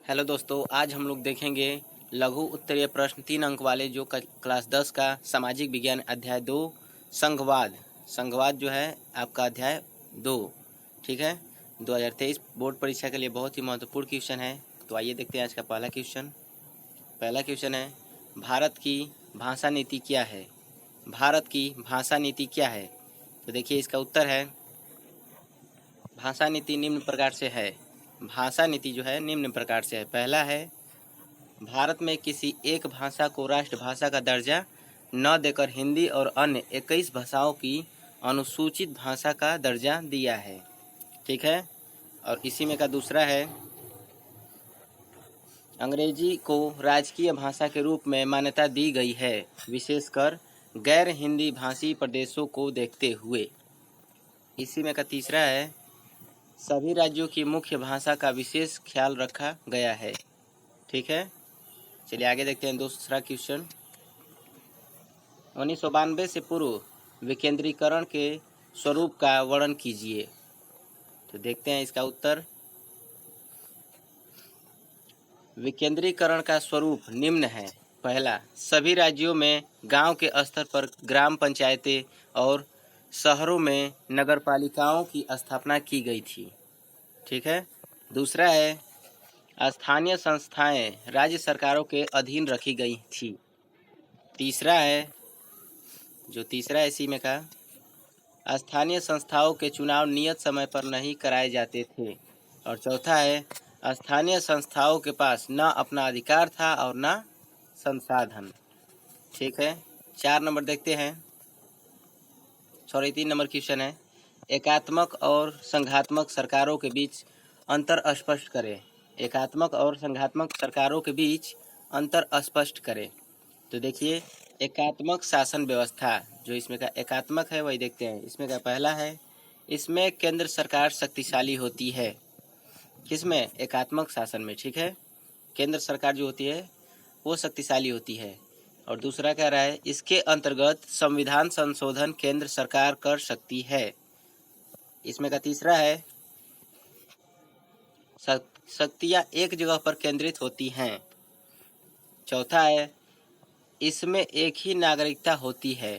Hello दोस्तों, आज हम लोग देखेंगे लघु उत्तरीय प्रश्न 3 अंक वाले जो क्लास 10 का सामाजिक विज्ञान अध्याय 2 संघवाद। संघवाद जो है आपका अध्याय 2, ठीक है। 2023 बोर्ड परीक्षा के लिए बहुत ही महत्वपूर्ण क्वेश्चन है। तो आइए देखते हैं आज का पहला क्वेश्चन। पहला क्वेश्चन है, भारत की भाषा नीति क्या है? भारत की भाषा नीति क्या है? तो देखिए इसका उत्तर है, भाषा नीति निम्न प्रकार से है। भाषा नीति जो है निम्न प्रकार से है। पहला है, भारत में किसी एक भाषा को राष्ट्रभाषा का दर्जा न देकर हिंदी और अन्य 21 भाषाओं की अनुसूचित भाषा का दर्जा दिया है, ठीक है। और इसी में का दूसरा है, अंग्रेजी को राजकीय भाषा के रूप में मान्यता दी गई है, विशेषकर गैर हिंदी भाषी प्रदेशों को देखते हुए। इसी में का तीसरा है, सभी राज्यों की मुख्य भाषा का विशेष ख्याल रखा गया है, ठीक है। चलिए आगे देखते हैं दूसरा क्वेश्चन। 1992 से पूर्व विकेंद्रीकरण के स्वरूप का वर्णन कीजिए। तो देखते हैं इसका उत्तर, विकेंद्रीकरण का स्वरूप निम्न है। पहला, सभी राज्यों में गांव के स्तर पर ग्राम पंचायतें और शहरों में नगरपालिकाओं की स्थापना की गई थी, ठीक है। दूसरा है, स्थानीय संस्थाएं राज्य सरकारों के अधीन रखी गई थी। तीसरा है, इसी में का, स्थानीय संस्थाओं के चुनाव नियत समय पर नहीं कराए जाते थे। और चौथा है, स्थानीय संस्थाओं के पास न अपना अधिकार था और न संसाधन, ठीक है। 4 नंबर देखते हैं, 3 नंबर क्वेश्चन है, एकात्मक और संघात्मक सरकारों के बीच अंतर स्पष्ट करें। एकात्मक और संघात्मक सरकारों के बीच अंतर स्पष्ट करें। तो देखिए, एकात्मक शासन व्यवस्था, जो इसमें का एकात्मक है वही देखते हैं। इसमें का पहला है, इसमें केंद्र सरकार शक्तिशाली होती है। किसमें? एकात्मक शासन में, ठीक है। केंद्र सरकार जो होती है वो शक्तिशाली होती है। और दूसरा कह रहा है, इसके अंतर्गत संविधान संशोधन केंद्र सरकार कर सकती है। इसमें का तीसरा है, शक्तियां एक जगह पर केंद्रित होती हैं। चौथा है, इसमें एक ही नागरिकता होती है।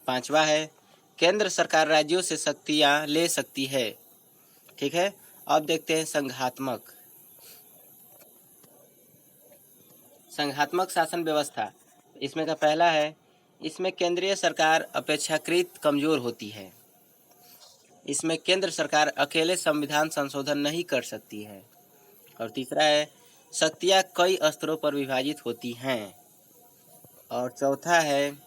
पांचवा है, केंद्र सरकार राज्यों से शक्तियां ले सकती है, ठीक है। अब देखते हैं संघात्मक शासन व्यवस्था। इसमें का पहला है, इसमें केंद्रीय सरकार अपेक्षाकृत कमजोर होती है। इसमें केंद्र सरकार अकेले संविधान संशोधन नहीं कर सकती है। और तीसरा है, शक्तियां कई स्तरों पर विभाजित होती हैं। और चौथा है,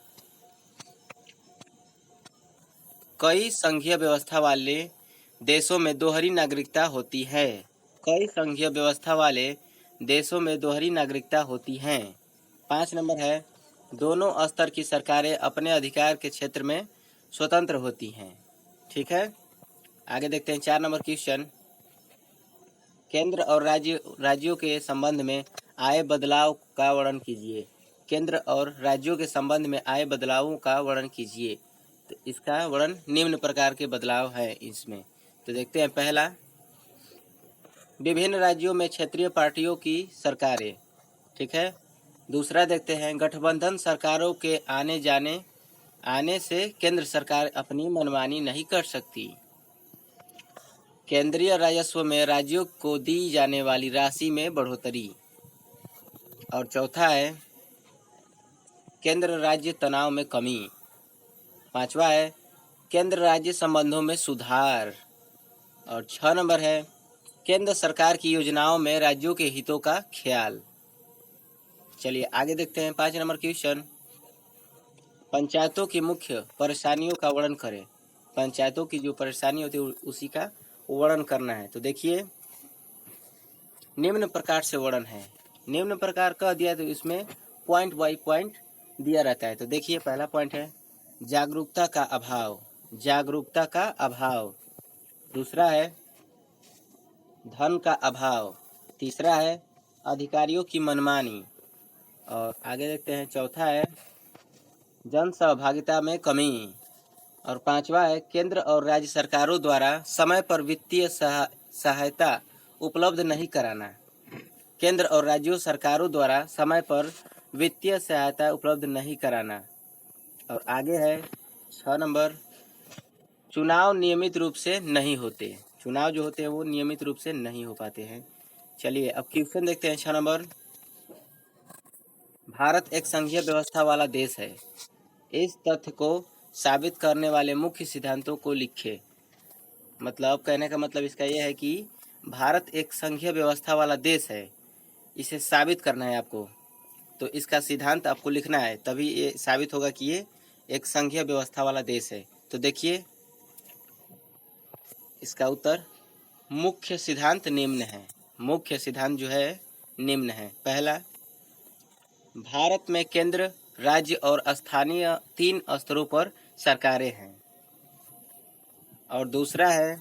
कई संघीय व्यवस्था वाले देशों में दोहरी नागरिकता होती है। कई संघीय व्यवस्था वाले देशों में दोहरी नागरिकता होती हैं। 5 नंबर है, दोनों स्तर की सरकारें अपने अधिकार के क्षेत्र में स्वतंत्र होती हैं, ठीक है। आगे देखते हैं 4 नंबर क्वेश्चन, केंद्र और राज्यों के संबंध में आए बदलाव का वर्णन कीजिए। केंद्र और राज्यों के संबंध में आए बदलावों का वर्णन कीजिए। तो इसका वर्णन निम्न प्रकार के बदलाव है इसमें। तो देखते हैं, पहला, विभिन्न राज्यों में क्षेत्रीय पार्टियों की सरकारें, ठीक है। दूसरा देखते हैं, गठबंधन सरकारों के आने से केंद्र सरकार अपनी मनमानी नहीं कर सकती। केंद्रीय राजस्व में राज्यों को दी जाने वाली राशि में बढ़ोतरी। और चौथा है, केंद्र राज्य तनाव में कमी। पांचवा है, केंद्र राज्य संबंधों में सुधार। और 6 नंबर है, केंद्र सरकार की योजनाओं में राज्यों के हितों का ख्याल। चलिए आगे देखते हैं 5 नंबर क्वेश्चन, पंचायतों की मुख्य परेशानियों का वर्णन करें। पंचायतों की जो परेशानी होती है उसी का वर्णन करना है। तो देखिए, निम्न प्रकार से वर्णन है। निम्न प्रकार कह दिया तो इसमें पॉइंट बाय पॉइंट दिया रहता है। तो देखिए, पहला पॉइंट है, जागरूकता का अभाव। जागरूकता का अभाव। दूसरा है, धन का अभाव। तीसरा है, अधिकारियों की मनमानी। और आगे देखते हैं, चौथा है, जन सहभागिता में कमी। और पांचवा है, केंद्र और राज्य सरकारों द्वारा समय पर वित्तीय सहायता उपलब्ध नहीं कराना। केंद्र और राज्यों सरकारों द्वारा समय पर वित्तीय सहायता उपलब्ध नहीं कराना। और आगे है 6 नंबर, चुनाव नियमित रूप से नहीं होते। चुनाव जो होते हैं वो नियमित रूप से नहीं हो पाते हैं। चलिए अब क्वेश्चन देखते हैं 6 नंबर, भारत एक संघीय व्यवस्था वाला देश है, इस तथ्य को साबित करने वाले मुख्य सिद्धांतों को लिखे। मतलब कहने का मतलब इसका यह है कि भारत एक संघीय व्यवस्था वाला देश है, इसे साबित करना है आपको। तो इसका सिद्धांत आपको लिखना है, तभी ये साबित होगा कि ये एक संघीय व्यवस्था वाला देश है। तो देखिए इसका उत्तर मुख्य सिद्धांत निम्न है। मुख्य सिद्धांत जो है निम्न है। पहला, भारत में केंद्र, राज्य और स्थानीय 3 स्तरों पर सरकारें हैं। और दूसरा है,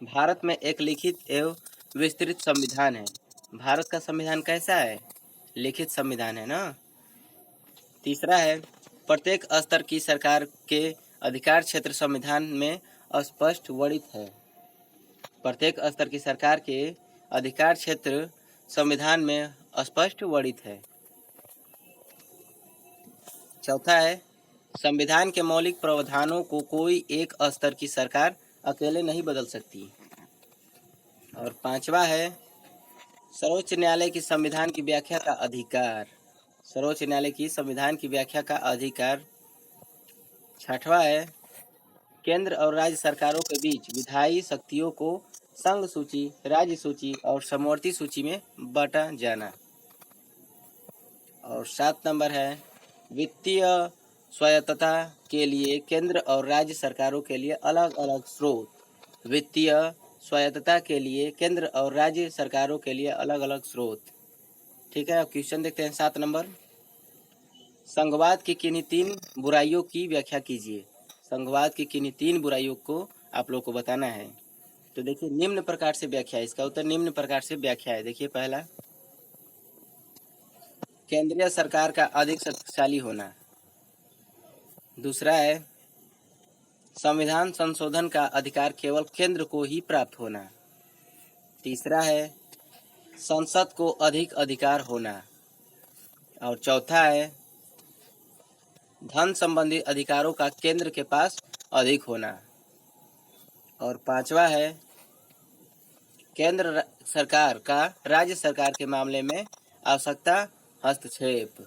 भारत में एक लिखित एवं विस्तृत संविधान है। भारत का संविधान कैसा है? लिखित संविधान है ना। तीसरा है, प्रत्येक स्तर की सरकार के अधिकार क्षेत्र संविधान में स्पष्ट वर्णित है। प्रत्येक स्तर की सरकार के अधिकार क्षेत्र संविधान में स्पष्ट वर्णित है। चौथा है, संविधान के मौलिक प्रावधानों को कोई एक स्तर की सरकार अकेले नहीं बदल सकती। और पांचवा है, सर्वोच्च न्यायालय की संविधान की व्याख्या का अधिकार। सर्वोच्च न्यायालय की संविधान की व्याख्या का अधिकार। छठवां है, केंद्र और राज्य सरकारों के बीच विधायी शक्तियों को संघ सूची, राज्य सूची और समवर्ती सूची में बांटा जाना। और 7 नंबर है, वित्तीय स्वायत्तता के लिए केंद्र और राज्य सरकारों के लिए अलग अलग स्रोत। वित्तीय स्वायत्तता के लिए केंद्र और राज्य सरकारों के लिए अलग अलग स्रोत। ठीक है, अब क्वेश्चन देखते हैं 7 नंबर, संघवाद की किन्हीं 3 बुराइयों की व्याख्या कीजिए। संघवाद की किन्हीं 3 बुराइयों को आप लोग को बताना है। तो देखिए निम्न प्रकार से व्याख्या है, इसका उत्तर निम्न प्रकार से व्याख्या है। देखिए पहला, केंद्रीय सरकार का अधिक शक्तिशाली होना। दूसरा है, संविधान संशोधन का अधिकार केवल केंद्र को ही प्राप्त होना। तीसरा है, संसद को अधिक अधिकार होना। और चौथा है, धन संबंधी अधिकारों का केंद्र के पास अधिक होना। और पांचवा है, केंद्र सरकार का राज्य सरकार के मामले में आवश्यकता हस्तक्षेप।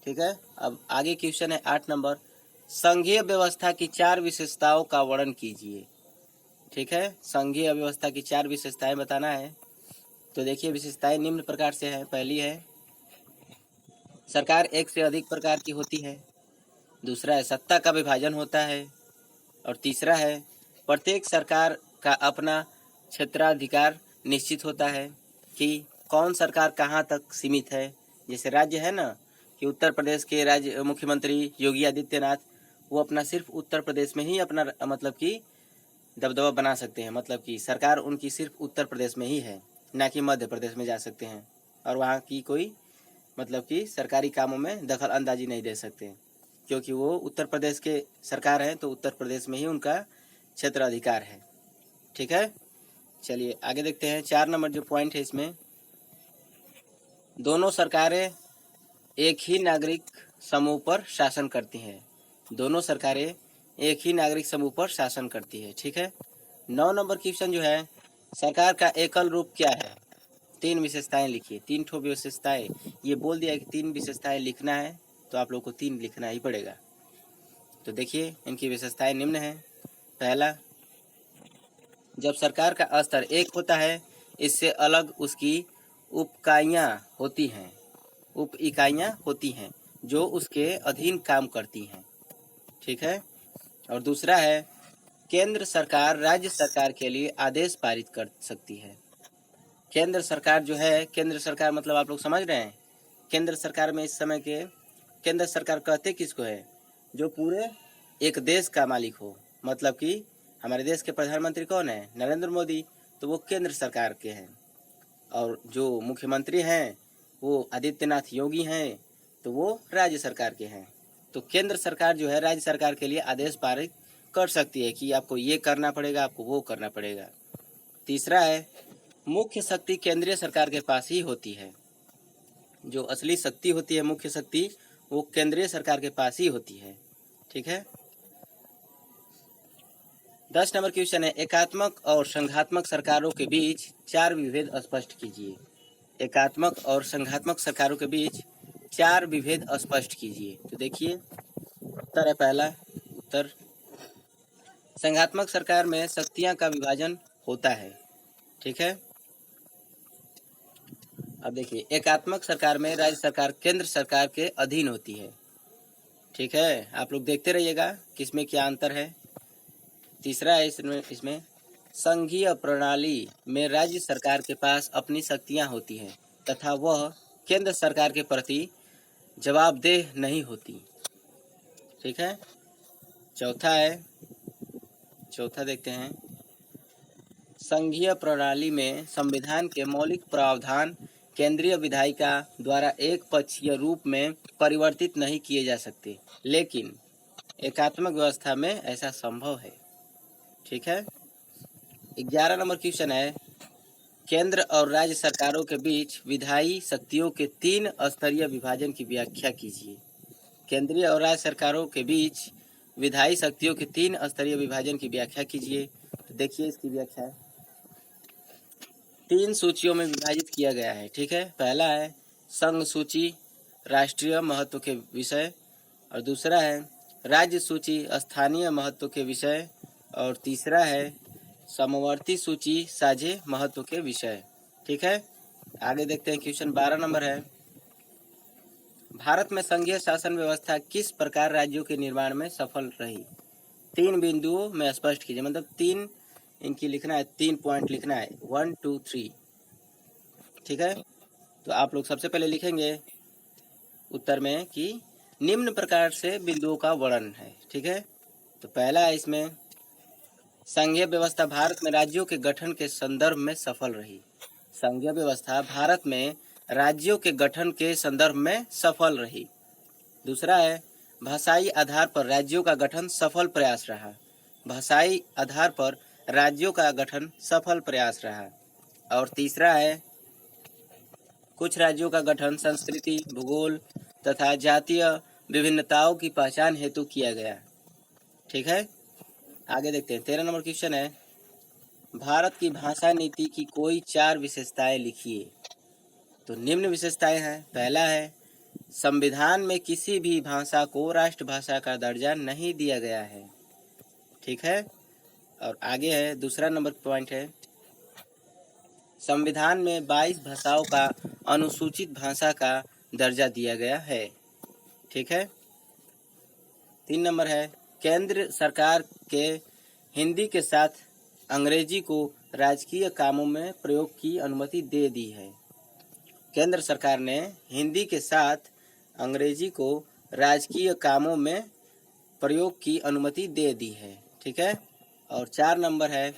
ठीक है, अब आगे क्वेश्चन है 8 नंबर, संघीय व्यवस्था की 4 विशेषताओं का वर्णन कीजिए। ठीक है, संघीय व्यवस्था की 4 विशेषताएं बताना है। तो देखिए विशेषताएं निम्न प्रकार से हैं। पहली है, सरकार एक से अधिक प्रकार की होती है। दूसरा है, सत्ता का विभाजन होता है। और तीसरा है, प्रत्येक सरकार का अपना क्षेत्राधिकार निश्चित होता है कि कौन सरकार कहाँ तक सीमित है। जैसे राज्य है ना, कि उत्तर प्रदेश के राज्य मुख्यमंत्री योगी आदित्यनाथ, वो अपना सिर्फ उत्तर प्रदेश में ही अपना मतलब कि दबदबा बना सकते हैं। मतलब कि सरकार उनकी सिर्फ उत्तर प्रदेश में ही है, ना कि मध्य प्रदेश में जा सकते हैं और वहाँ की कोई मतलब कि सरकारी कामों में दखल अंदाजी नहीं दे सकते, क्योंकि वो उत्तर प्रदेश के सरकार हैं, तो उत्तर प्रदेश में ही उनका क्षेत्र अधिकार है। ठीक है, चलिए आगे देखते हैं। 4 नंबर जो पॉइंट है इसमें, दोनों सरकारें एक ही नागरिक समूह पर शासन करती हैं। दोनों सरकारें एक ही नागरिक समूह पर शासन करती है। ठीक है, 9 नंबर क्वेश्चन जो है, सरकार का एकल रूप क्या है? 3 विशेषताएं लिखिए। 3 ठो विशेषताएं, ये बोल दिया कि 3 विशेषताएं लिखना है, तो आप लोग को 3 लिखना ही पड़ेगा। तो देखिए इनकी विशेषताएं निम्न है। पहला, जब सरकार का स्तर एक होता है, इससे अलग उसकी उपइकाइयाँ होती हैं। उप इकाइयाँ होती हैं जो उसके अधीन काम करती हैं। ठीक है, और दूसरा है, केंद्र सरकार राज्य सरकार के लिए आदेश पारित कर सकती है। केंद्र सरकार जो है, केंद्र सरकार मतलब आप लोग समझ रहे हैं, केंद्र सरकार में इस समय के केंद्र सरकार कहते किसको है? जो पूरे एक देश का मालिक हो। मतलब कि हमारे देश के प्रधानमंत्री कौन है? नरेंद्र मोदी, तो वो केंद्र सरकार के हैं। और जो मुख्यमंत्री हैं वो आदित्यनाथ योगी हैं, तो वो राज्य सरकार के हैं। तो केंद्र सरकार जो है राज्य सरकार के लिए आदेश पारित कर सकती है कि आपको ये करना पड़ेगा, आपको वो करना पड़ेगा। तीसरा है मुख्य शक्ति केंद्रीय सरकार के पास ही होती है। जो असली शक्ति होती है, मुख्य शक्ति, वो केंद्रीय सरकार के पास ही होती है। ठीक है। 10 नंबर क्वेश्चन है, एकात्मक और संघात्मक सरकारों के बीच 4 विभेद स्पष्ट कीजिए। एकात्मक और संघात्मक सरकारों के बीच 4 विभेद स्पष्ट कीजिए। तो देखिए उत्तर है, पहला उत्तर, संघात्मक सरकार में शक्तियां का विभाजन होता है। ठीक है। अब देखिए, एकात्मक सरकार में राज्य सरकार केंद्र सरकार के अधीन होती है। ठीक है, आप लोग देखते रहिएगा किसमें क्या अंतर है। तीसरा है इसमें संघीय प्रणाली में राज्य सरकार के पास अपनी शक्तियां होती हैं तथा वह केंद्र सरकार के प्रति जवाबदेह नहीं होती। ठीक है। चौथा देखते हैं, संघीय प्रणाली में संविधान के मौलिक प्रावधान केंद्रीय विधायिका द्वारा एक पक्षीय रूप में परिवर्तित नहीं किए जा सकते, लेकिन एकात्मक व्यवस्था में ऐसा संभव है। ठीक है। 11 नंबर क्वेश्चन है, केंद्र और राज्य सरकारों के बीच विधायी शक्तियों के 3 स्तरीय विभाजन की व्याख्या कीजिए। केंद्रीय और राज्य सरकारों के बीच विधायी शक्तियों के 3 स्तरीय विभाजन की व्याख्या कीजिए। तो देखिए इसकी व्याख्या 3 सूचियों में विभाजित किया गया है। ठीक है। पहला है संघ सूची, राष्ट्रीय महत्व के विषय, और दूसरा है राज्य सूची, स्थानीय महत्व के विषय, और तीसरा है समवर्ती सूची, साझे महत्व के विषय। ठीक है। आगे देखते हैं, क्वेश्चन 12 नंबर है, भारत में संघीय शासन व्यवस्था किस प्रकार राज्यों के निर्माण में सफल रही। 3 बिंदुओं में स्पष्ट कीजिए, मतलब 3 इनकी लिखना है, 3 पॉइंट लिखना है, 1 2 3। ठीक है। तो आप लोग सबसे पहले लिखेंगे उत्तर में कि निम्न प्रकार से बिंदुओं का वर्णन है। ठीक है। तो पहला है इसमें, संघीय व्यवस्था भारत में राज्यों के गठन के संदर्भ में सफल रही। संघीय व्यवस्था भारत में राज्यों के गठन के संदर्भ में सफल रही। दूसरा है भाषाई आधार पर राज्यों का गठन सफल प्रयास रहा। भाषाई आधार पर राज्यों का गठन सफल प्रयास रहा। और तीसरा है कुछ राज्यों का गठन संस्कृति, भूगोल तथा जातीय विभिन्नताओं की पहचान हेतु किया गया। ठीक है। आगे देखते हैं, 13 नंबर क्वेश्चन है, भारत की भाषा नीति की कोई 4 विशेषताएं लिखिए। तो निम्न विशेषताएं हैं, पहला है संविधान में किसी भी भाषा को राष्ट्रभाषा का दर्जा नहीं दिया गया है। ठीक है। और आगे है, दूसरा नंबर पॉइंट है, संविधान में 22 भाषाओं का अनुसूचित भाषा का दर्जा दिया गया है। ठीक है। 3 नंबर है, केंद्र सरकार के हिंदी के साथ अंग्रेजी को राजकीय कामों में प्रयोग की अनुमति दे दी है। केंद्र सरकार ने हिंदी के साथ अंग्रेजी को राजकीय कामों में प्रयोग की अनुमति दे दी है। ठीक है। और 4 नंबर है,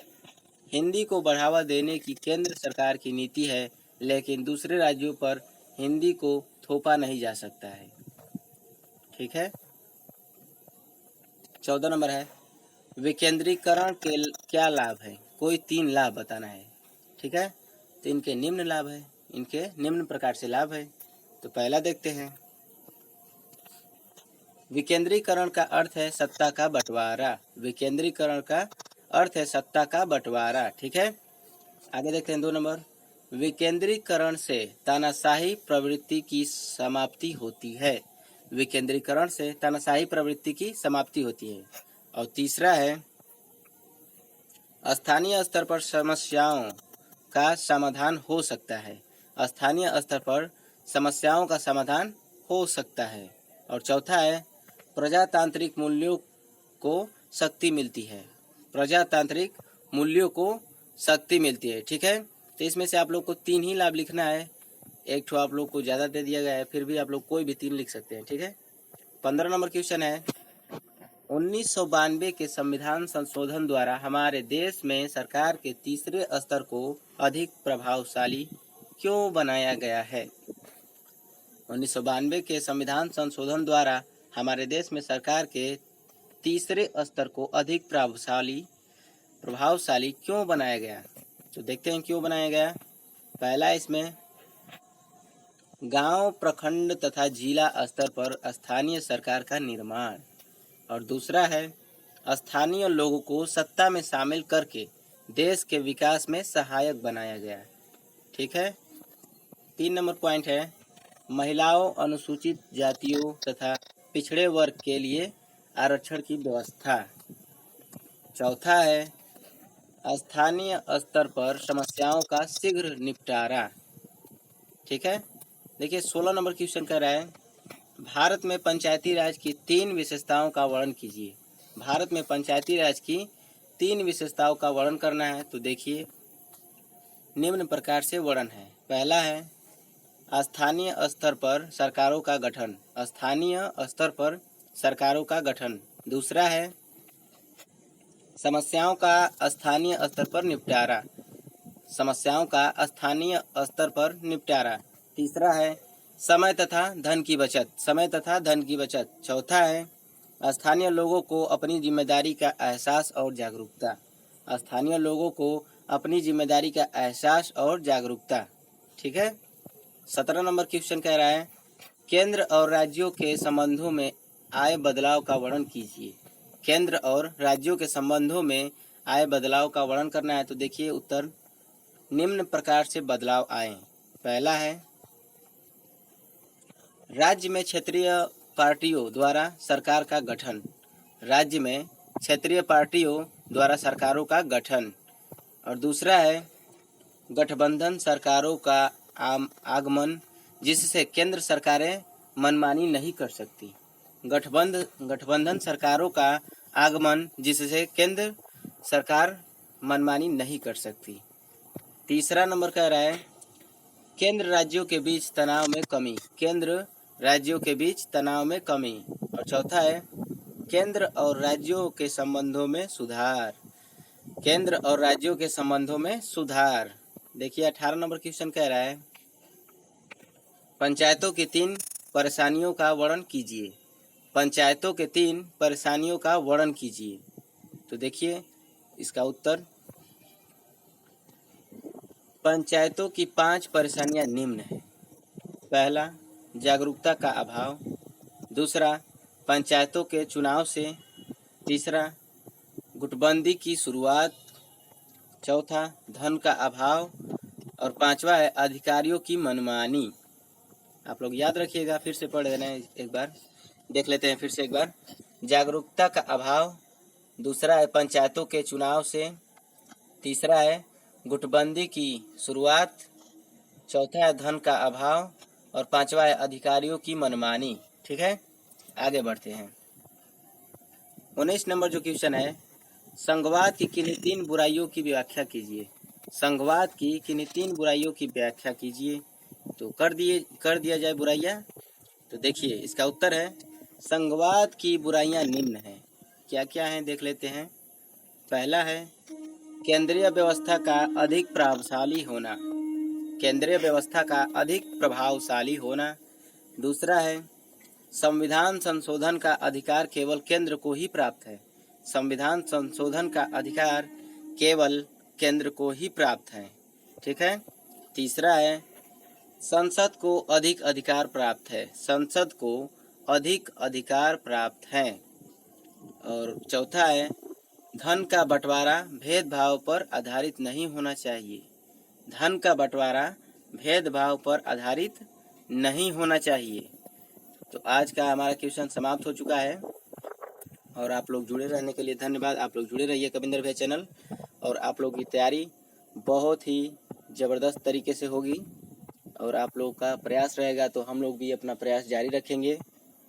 हिंदी को बढ़ावा देने की केंद्र सरकार की नीति है, लेकिन दूसरे राज्यों पर हिंदी को थोपा नहीं जा सकता है। ठीक है। 14 नंबर है, विकेंद्रीकरण के क्या लाभ है। कोई 3 लाभ बताना है। ठीक है। तो इनके निम्न लाभ है, इनके निम्न प्रकार से लाभ है। तो पहला देखते हैं, विकेंद्रीकरण का अर्थ है सत्ता का बंटवारा। विकेंद्रीकरण का अर्थ है सत्ता का बंटवारा। ठीक है। आगे देखते हैं 2 नंबर, विकेंद्रीकरण से तानाशाही प्रवृत्ति की समाप्ति होती है। विकेंद्रीकरण से तानाशाही प्रवृत्ति की समाप्ति होती है। और तीसरा है, स्थानीय स्तर पर समस्याओं का समाधान हो सकता है। स्थानीय स्तर पर समस्याओं का समाधान हो सकता है। और चौथा है, प्रजातांत्रिक मूल्यों को शक्ति मिलती है। प्रजातांत्रिक मूल्यों को शक्ति मिलती है। ठीक है। तो इसमें से आप लोग को 3 ही लाभ लिखना है, एक ठो आप लोग को ज़्यादा दे दिया गया है, फिर भी आप लोग कोई भी 3 लिख सकते हैं। ठीक है। 15 नंबर क्वेश्चन है, 1992 के संविधान संशोधन द्वारा हमारे देश में सरकार के तीसरे स्तर को अधिक प्रभावशाली क्यों बनाया गया है। 1992 के संविधान संशोधन द्वारा हमारे देश में सरकार के तीसरे स्तर को अधिक प्रभावशाली क्यों बनाया गया। तो देखते हैं क्यों बनाया गया। पहला इसमें गांव, प्रखंड तथा जिला स्तर पर स्थानीय सरकार का निर्माण, और दूसरा है स्थानीय लोगों को सत्ता में शामिल करके देश के विकास में सहायक बनाया गया। ठीक है। 3 नंबर पॉइंट है महिलाओं, अनुसूचित जातियों तथा पिछड़े वर्ग के लिए आरक्षण की व्यवस्था। चौथा है स्थानीय स्तर पर समस्याओं का शीघ्र निपटारा। ठीक है। देखिए 16 नंबर क्वेश्चन कह रहा है भारत में पंचायती राज की 3 विशेषताओं का वर्णन कीजिए। भारत में पंचायती राज की 3 विशेषताओं का वर्णन करना है। तो देखिए निम्न प्रकार से वर्णन है। पहला है स्थानीय स्तर पर सरकारों का गठन। स्थानीय स्तर पर सरकारों का गठन। दूसरा है समस्याओं का स्थानीय स्तर पर निपटारा। समस्याओं का स्थानीय स्तर पर निपटारा। तीसरा है समय तथा धन की बचत। समय तथा धन की बचत। चौथा है स्थानीय लोगों को अपनी जिम्मेदारी का एहसास और जागरूकता। स्थानीय लोगों को अपनी जिम्मेदारी का एहसास और जागरूकता। ठीक है। 17 नंबर क्वेश्चन कह रहा है केंद्र और राज्यों के संबंधों में आए बदलाव का वर्णन कीजिए। केंद्र और राज्यों के संबंधों में आए बदलाव का वर्णन करना है। तो देखिए उत्तर निम्न प्रकार से बदलाव आए। पहला है राज्य में क्षेत्रीय पार्टियों द्वारा सरकार का गठन। राज्य में क्षेत्रीय पार्टियों द्वारा सरकारों का गठन। और दूसरा है गठबंधन सरकारों का आगमन, जिससे केंद्र सरकारें मनमानी नहीं कर सकती। गठबंधन सरकारों का आगमन, जिससे केंद्र सरकार मनमानी नहीं कर सकती। तीसरा नंबर कह रहा है केंद्र राज्यों के बीच तनाव में कमी। केंद्र राज्यों के बीच तनाव में कमी। और चौथा है केंद्र और राज्यों के संबंधों में सुधार। केंद्र और राज्यों के संबंधों में सुधार। देखिए 18 नंबर क्वेश्चन कह रहा है पंचायतों की 3 परेशानियों का वर्णन कीजिए। पंचायतों के 3 परेशानियों का वर्णन कीजिए। तो देखिए इसका उत्तर पंचायतों की 5 परेशानियां निम्न है। पहला जागरूकता का अभाव। दूसरा पंचायतों के चुनाव से। तीसरा गुटबंदी की शुरुआत। चौथा धन का अभाव। और पांचवा है अधिकारियों की मनमानी। आप लोग याद रखिएगा, फिर से पढ़ लेना एक बार, देख लेते हैं फिर से एक बार। जागरूकता का अभाव, दूसरा है पंचायतों के चुनाव से, तीसरा है गुटबंदी की शुरुआत, चौथा है धन का अभाव और पांचवा है अधिकारियों की मनमानी। ठीक है, आगे बढ़ते हैं। 19 नंबर जो क्वेश्चन है संघवाद की किन्हीं 3 बुराइयों की व्याख्या कीजिए। संघवाद की किन्हीं 3 बुराइयों की व्याख्या कीजिए। तो कर दिया जाए बुराइयां। तो देखिए इसका उत्तर है संघवाद की बुराइयां निम्न हैं। क्या क्या हैं देख लेते हैं। पहला है केंद्रीय व्यवस्था का अधिक प्रभावशाली होना। केंद्रीय व्यवस्था का अधिक प्रभावशाली होना। दूसरा है संविधान संशोधन का अधिकार केवल केंद्र को ही प्राप्त है। संविधान संशोधन का अधिकार केवल केंद्र को ही प्राप्त है। ठीक है। तीसरा है संसद को अधिक अधिकार प्राप्त है। संसद को अधिक अधिकार प्राप्त है। और चौथा है धन का बंटवारा भेदभाव पर आधारित नहीं होना चाहिए। धन का बंटवारा भेदभाव पर आधारित नहीं होना चाहिए। तो आज का हमारा क्वेश्चन समाप्त हो चुका है और आप लोग जुड़े रहने के लिए धन्यवाद। आप लोग जुड़े रहिए कविंदर भैया चैनल, और आप लोग की तैयारी बहुत ही ज़बरदस्त तरीके से होगी और आप लोग का प्रयास रहेगा तो हम लोग भी अपना प्रयास जारी रखेंगे।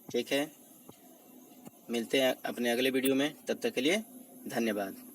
ठीक है, मिलते हैं अपने अगले वीडियो में, तब तक के लिए धन्यवाद।